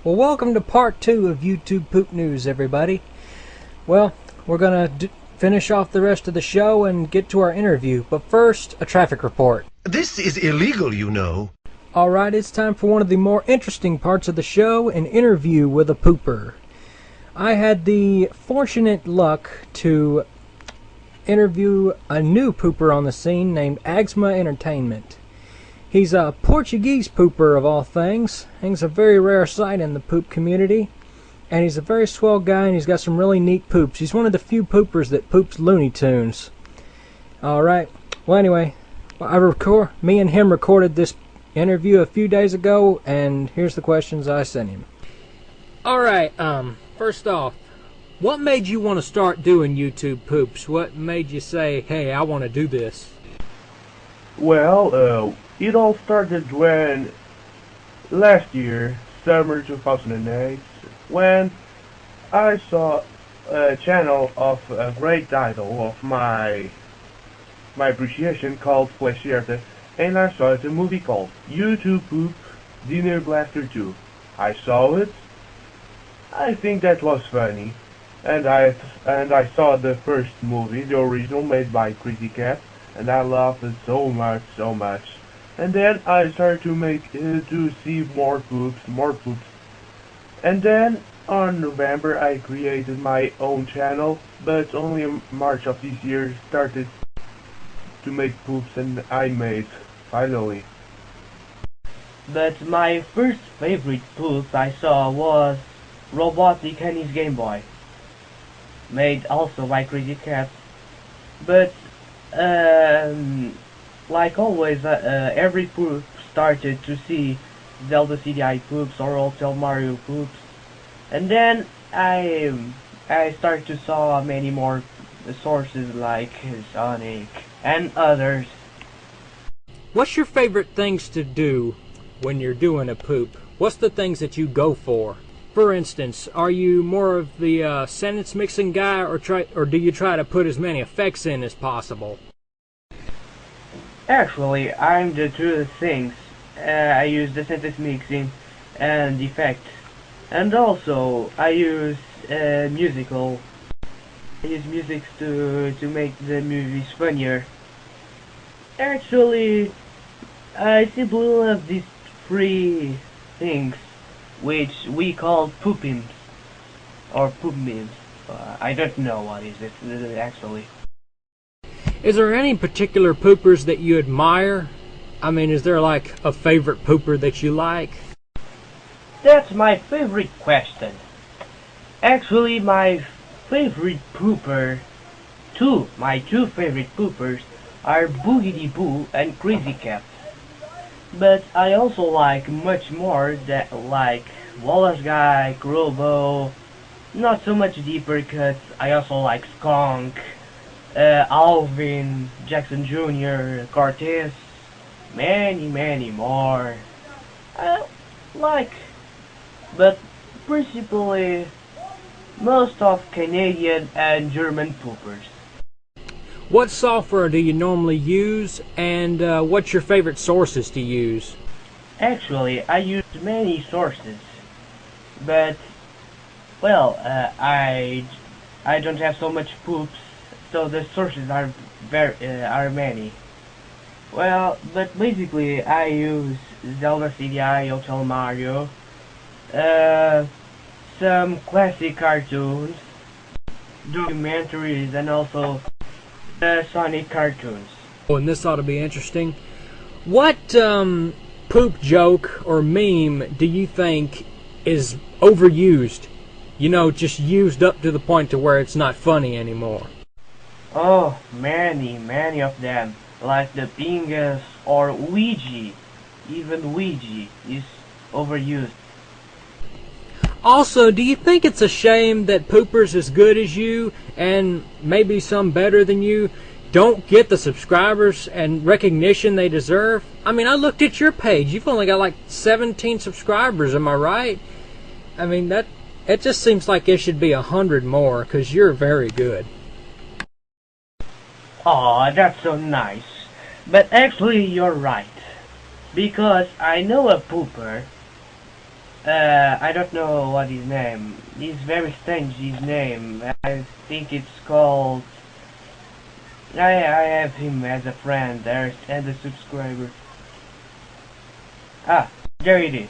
Well, welcome to part 2 of YouTube Poop News, everybody. Well, we're going to finish off the rest of the show and get to our interview. But first, a traffic report. This is illegal, you know. Alright, it's time for one of the more interesting parts of the show, an interview with a pooper. I had the fortunate luck to interview a new pooper on the scene named AGSMAentretainment. He's a Portuguese pooper of all things. He's a very rare sight in the poop community. And he's a very swell guy, and he's got some really neat poops. He's one of the few poopers that poops Looney Tunes. Alright, well anyway, me and him recorded this interview a few days ago, and here's the questions I sent him. Alright, first off, what made you want to start doing YouTube poops? What made you say, hey, I want to do this? Well, it all started when last year, summer 2008, when I saw a channel of a great idol of my appreciation called Flashierta, and I saw it a movie called YouTube Poop Dinner Blaster 2. I saw it. I think that was funny, and I saw the first movie, the original, made by Crazy Cat, and I loved it so much. And then I started to see more poops, and then on November I created my own channel, but only in March of this year started to make poops, and I made finally. But my first favorite poop I saw was Robotic and his Game Boy, made also by Crazy Cat. But like always, every poop started to see Zelda CDI poops or Hotel Mario poops, and then I started to saw many more sources like Sonic and others. What's your favorite things to do when you're doing a poop? What's the things that you go for? For instance, are you more of the sentence mixing guy, or do you try to put as many effects in as possible? Actually, I'm the two things. I use the sentence mixing and effects, and also I use music to make the movies funnier. Actually, I simply love these three things, which we call poopins or poop memes. I don't know what is it actually. Is there any particular poopers that you admire? I mean, is there like a favorite pooper that you like? That's my favorite question. Actually, my favorite pooper, my two favorite poopers are Boogity Boo and Crazy Cat. But I also like much more that like Wallace Guy, Grobo, not so much deeper cuts. I also like Skunk, Alvin, Jackson Jr., Cortez, many more. But principally most of Canadian and German poopers. What software do you normally use, and what's your favorite sources to use? Actually, I use many sources, but well, I don't have so much poops, so the sources are many. Well, but basically I use Zelda CDI, Hotel Mario, some classic cartoons, documentaries, and also Sonic cartoons. Oh, and this ought to be interesting. What poop joke or meme do you think is overused? You know, just used up to the point to where it's not funny anymore. Oh, many of them. Like the Pingas or Ouija. Even Ouija is overused. Also, do you think it's a shame that poopers as good as you, and maybe some better than you, don't get the subscribers and recognition they deserve? I mean, I looked at your page. You've only got like 17 subscribers, am I right? I mean, it just seems like it should be 100 more, because you're very good. Aw, that's so nice. But actually, you're right. Because I know a pooper I don't know what his name. He's very strange, his name. I think it's called... I have him as a friend there and a subscriber. Ah, there it is.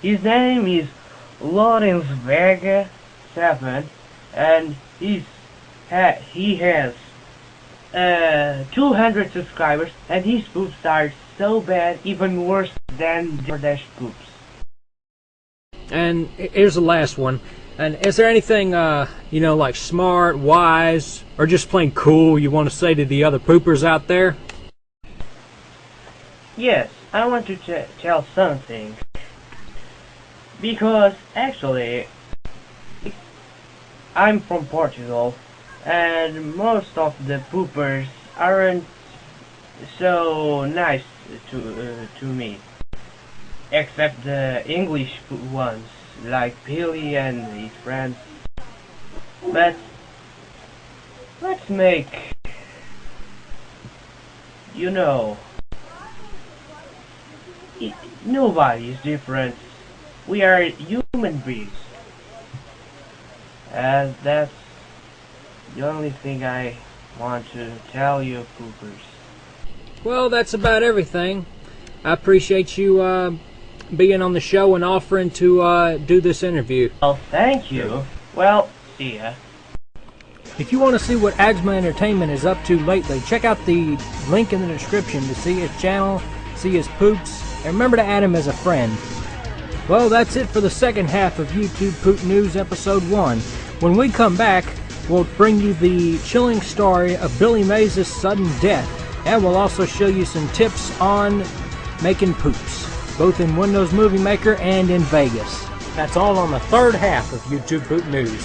His name is Lawrence Vega 7, and he has 200 subscribers, and his poops are so bad, even worse than DoorDash poops. And here's the last one. And is there anything, you know, like smart, wise, or just plain cool you want to say to the other poopers out there? Yes, I want to tell something. Because actually, I'm from Portugal, and most of the poopers aren't so nice to me, except the English ones like Billy and his friends. But let's make, you know, nobody is different. We are human beings, and that's the only thing I want to tell you, poopers. Well, that's about everything. I appreciate you being on the show and offering to do this interview. Well, thank you. Well, see ya. If you want to see what AGSMA Entertainment is up to lately, check out the link in the description to see his channel, see his poops, and remember to add him as a friend. Well, that's it for the second half of YouTube Poop News Episode 1. When we come back, we'll bring you the chilling story of Billy Mays' sudden death, and we'll also show you some tips on making poops, both in Windows Movie Maker and in Vegas. That's all on the third half of YouTube Poop News.